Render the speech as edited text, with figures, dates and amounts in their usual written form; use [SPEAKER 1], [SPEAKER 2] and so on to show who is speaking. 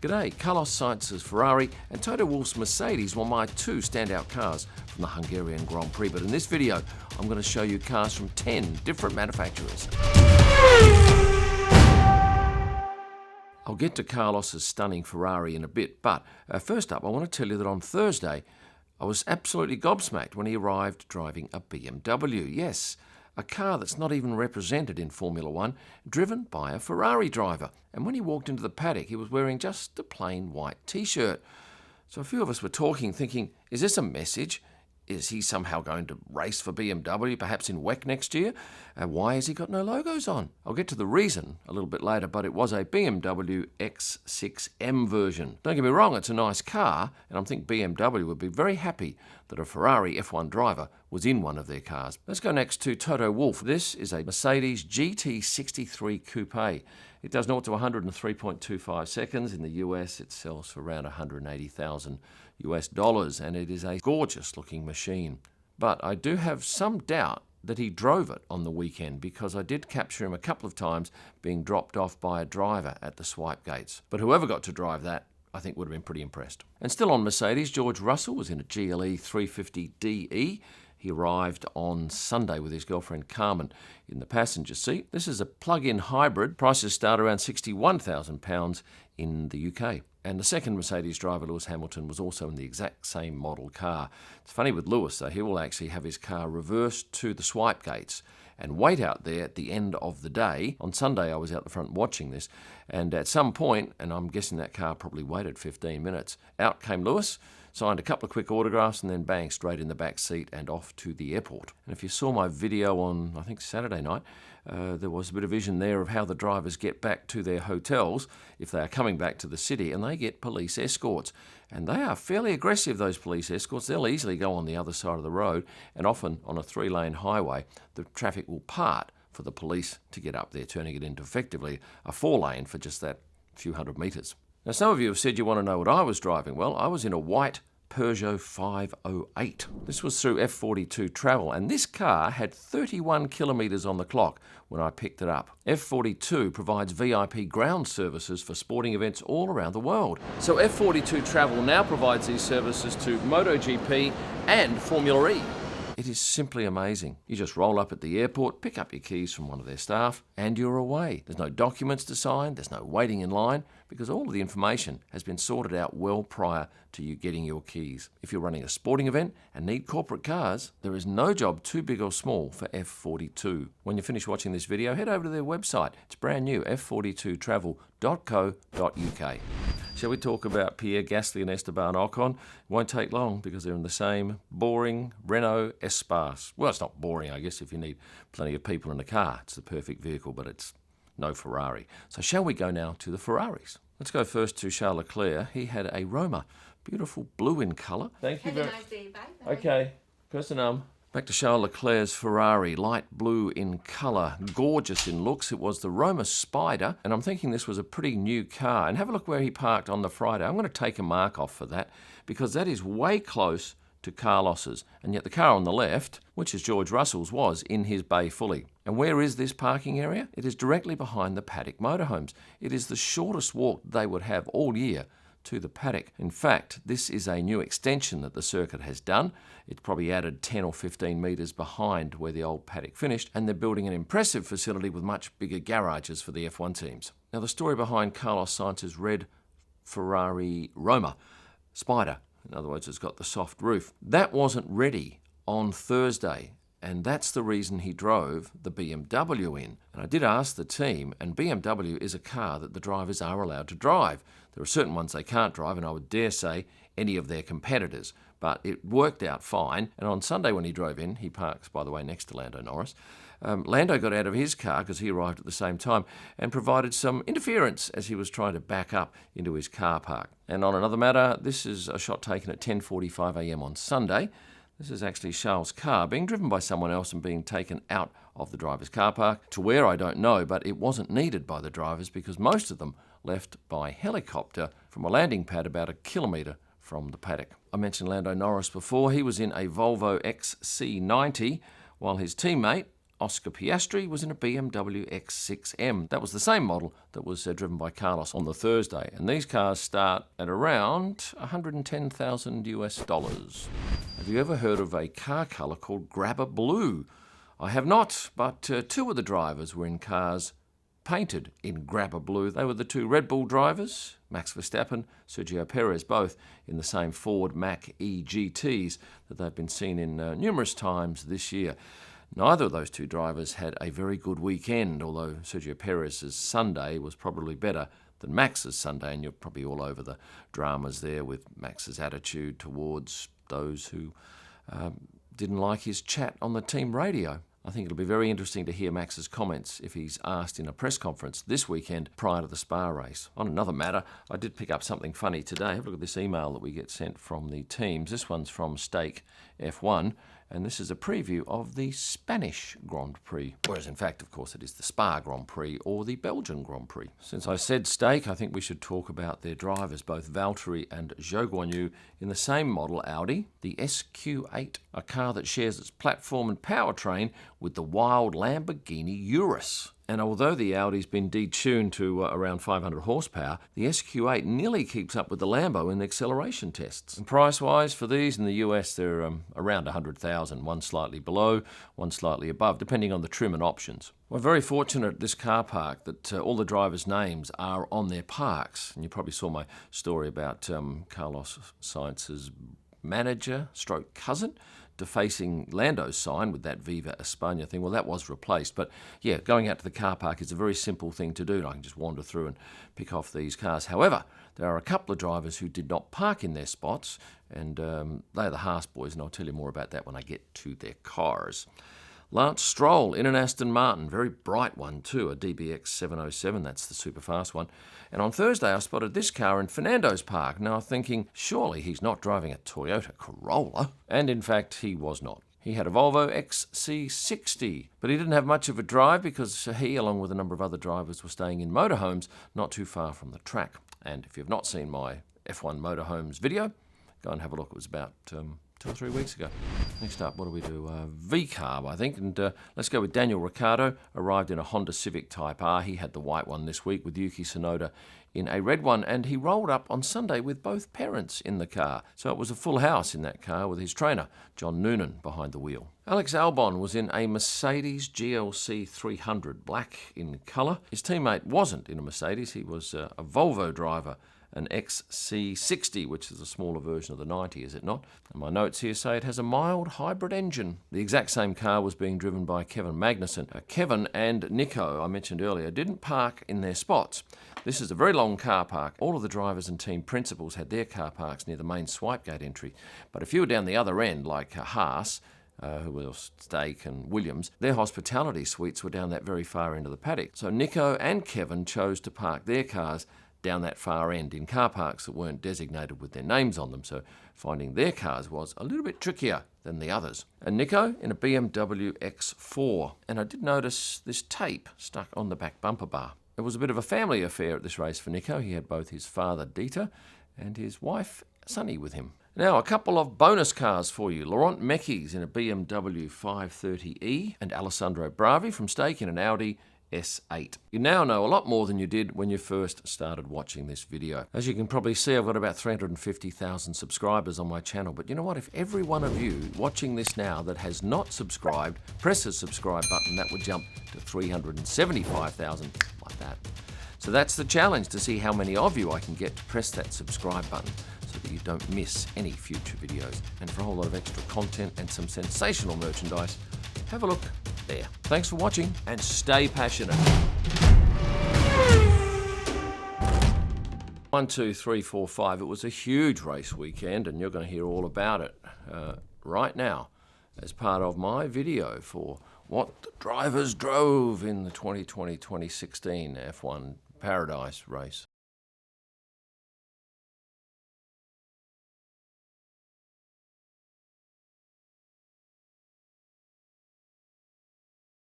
[SPEAKER 1] G'day, Carlos Sainz's Ferrari and Toto Wolff's Mercedes were my two standout cars from the Hungarian Grand Prix, but in this video I'm going to show you cars from 10 different manufacturers. I'll get to Carlos's stunning Ferrari in a bit, but first up I want to tell you that on Thursday I was absolutely gobsmacked when he arrived driving a BMW. Yes, a car that's not even represented in Formula One, driven by a Ferrari driver. And when he walked into the paddock, he was wearing just a plain white t-shirt. So a few of us were talking, thinking, is this a message? Is he somehow going to race for BMW, perhaps in WEC next year? Why has he got no logos on? I'll get to the reason a little bit later, but it was a BMW X6M version. Don't get me wrong, it's a nice car, and I think BMW would be very happy that a Ferrari F1 driver was in one of their cars. Let's go next to Toto Wolff. This is a Mercedes GT63 Coupe. It does 0 to 103.25 seconds. In the US, it sells for around $180,000 US, and it is a gorgeous looking machine. But I do have some doubt that he drove it on the weekend, because I did capture him a couple of times being dropped off by a driver at the swipe gates. But whoever got to drive that, I think, would have been pretty impressed. And still on Mercedes, George Russell was in a GLE 350DE. He arrived on Sunday with his girlfriend Carmen in the passenger seat. This is a plug-in hybrid. Prices start around £61,000 in the UK. And the second Mercedes driver, Lewis Hamilton, was also in the exact same model car. It's funny with Lewis, though, he will actually have his car reversed to the swipe gates and wait out there at the end of the day. On Sunday, I was out the front watching this, and at some point, and I'm guessing that car probably waited 15 minutes, out came Lewis, signed a couple of quick autographs, and then bang, straight in the back seat and off to the airport. And if you saw my video on, I think, Saturday night, there was a bit of vision there of how the drivers get back to their hotels if they are coming back to the city, and they get police escorts. And they are fairly aggressive, those police escorts. They'll easily go on the other side of the road, and often on a 3-lane highway, the traffic will part for the police to get up there, turning it into effectively a 4-lane for just that few hundred metres. Now, some of you have said you want to know what I was driving. Well, I was in a white Peugeot 508. This was through F42 Travel, and this car had 31 kilometres on the clock when I picked it up. F42 provides VIP ground services for sporting events all around the world. So F42 Travel now provides these services to MotoGP and Formula E. It is simply amazing. You just roll up at the airport, pick up your keys from one of their staff, and you're away. There's no documents to sign, there's no waiting in line, because all of the information has been sorted out well prior to you getting your keys. If you're running a sporting event and need corporate cars, there is no job too big or small for F42. When you finish watching this video, head over to their website. It's brand new, f42travel.co.uk. Shall we talk about Pierre Gasly and Esteban Ocon? It won't take long, because they're in the same boring Renault Espace. Well, it's not boring, I guess, if you need plenty of people in the car. It's the perfect vehicle, but it's no Ferrari. So shall we go now to the Ferraris? Let's go first to Charles Leclerc. He had a Roma, beautiful blue in colour. Thank you very much. Have a nice day, bye. Okay, person. Back to Charles Leclerc's Ferrari, light blue in colour, gorgeous in looks. It was the Roma Spider, and I'm thinking this was a pretty new car. And have a look where he parked on the Friday. I'm going to take a mark off for that, because that is way close to Carlos's, and yet the car on the left, which is George Russell's, was in his bay fully. And where is this parking area? It is directly behind the paddock motorhomes. It is the shortest walk they would have all year to the paddock. In fact, this is a new extension that the circuit has done. It's probably added 10 or 15 metres behind where the old paddock finished, and they're building an impressive facility with much bigger garages for the F1 teams. Now, the story behind Carlos Sainz's red Ferrari Roma Spider, in other words, it's got the soft roof, that wasn't ready on Thursday, and that's the reason he drove the BMW in. And I did ask the team, and BMW is a car that the drivers are allowed to drive. There are certain ones they can't drive, and I would dare say any of their competitors. But it worked out fine, and on Sunday when he drove in, he parks, by the way, next to Lando Norris, Lando got out of his car, because he arrived at the same time, and provided some interference as he was trying to back up into his car park. And on another matter, this is a shot taken at 10:45 a.m. on Sunday. This is actually Charles' car being driven by someone else and being taken out of the driver's car park to where I don't know, but it wasn't needed by the drivers, because most of them left by helicopter from a landing pad about 1 kilometre from the paddock. I mentioned Lando Norris before. He was in a Volvo XC90, while his teammate, Oscar Piastri was in a BMW X6M. That was the same model that was driven by Carlos on the Thursday. And these cars start at around $110,000. Have you ever heard of a car colour called Grabber Blue? I have not, but two of the drivers were in cars painted in Grabber Blue. They were the two Red Bull drivers, Max Verstappen, Sergio Perez, both in the same Ford Mach-E GTs that they've been seen in numerous times this year. Neither of those two drivers had a very good weekend, although Sergio Perez's Sunday was probably better than Max's Sunday, and you're probably all over the dramas there with Max's attitude towards those who didn't like his chat on the team radio. I think it'll be very interesting to hear Max's comments if he's asked in a press conference this weekend prior to the Spa race. On another matter, I did pick up something funny today. Have a look at this email that we get sent from the teams. This one's from Stake F1, and this is a preview of the Spanish Grand Prix, whereas in fact, of course, it is the Spa Grand Prix or the Belgian Grand Prix. Since I said Stake, I think we should talk about their drivers, both Valtteri and Zhou Guanyu, in the same model Audi, the SQ8, a car that shares its platform and powertrain with the wild Lamborghini Urus. And although the Audi's been detuned to around 500 horsepower, the SQ8 nearly keeps up with the Lambo in the acceleration tests. And price-wise, for these in the US, they're around $100,000, one slightly below, one slightly above, depending on the trim and options. We're very fortunate at this car park that all the drivers' names are on their parks. And you probably saw my story about Carlos Sainz's manager, stroke cousin, defacing Lando's sign with that Viva España thing. Well, that was replaced. But yeah, going out to the car park is a very simple thing to do. I can just wander through and pick off these cars. However, there are a couple of drivers who did not park in their spots, and they're the Haas boys, and I'll tell you more about that when I get to their cars. Lance Stroll in an Aston Martin, very bright one too, a DBX 707, that's the super fast one. And on Thursday I spotted this car in Fernando's Park. Now thinking, surely he's not driving a Toyota Corolla. And in fact, he was not. He had a Volvo XC60, but he didn't have much of a drive because he, along with a number of other drivers, were staying in motorhomes not too far from the track. And if you've not seen my F1 motorhomes video, go and have a look. It was about 2 or 3 weeks ago. Next up, what do we do? V-Carb, I think. And let's go with Daniel Ricciardo. Arrived in a Honda Civic Type R. He had the white one this week with Yuki Tsunoda in a red one. And he rolled up on Sunday with both parents in the car. So it was a full house in that car with his trainer, John Noonan, behind the wheel. Alex Albon was in a Mercedes GLC 300, black in colour. His teammate wasn't in a Mercedes. He was a Volvo driver, an XC60, which is a smaller version of the 90, is it not? And my notes here say it has a mild hybrid engine. The exact same car was being driven by Kevin Magnussen. Kevin and Nico, I mentioned earlier, didn't park in their spots. This is a very long car park. All of the drivers and team principals had their car parks near the main swipe gate entry. But if you were down the other end, like Haas, who were Stake and Williams, their hospitality suites were down that very far end of the paddock. So Nico and Kevin chose to park their cars down that far end in car parks that weren't designated with their names on them, so finding their cars was a little bit trickier than the others. And Nico in a BMW X4, and I did notice this tape stuck on the back bumper bar. It was a bit of a family affair at this race for Nico. He had both his father Dieter and his wife Sunny with him. Now, a couple of bonus cars for you. Laurent Mekies in a BMW 530e and Alessandro Bravi from Stake in an Audi S8. You now know a lot more than you did when you first started watching this video. As you can probably see, I've got about 350,000 subscribers on my channel, but you know what? If every one of you watching this now that has not subscribed, press the subscribe button, that would jump to 375,000, like that. So that's the challenge, to see how many of you I can get to press that subscribe button so that you don't miss any future videos. And for a whole lot of extra content and some sensational merchandise, have a look there. Thanks for watching and stay passionate. 1, 2, 3, 4, 5. It was a huge race weekend, and you're going to hear all about it right now as part of my video for what the drivers drove in the 2020-2016 F1 Paradise race.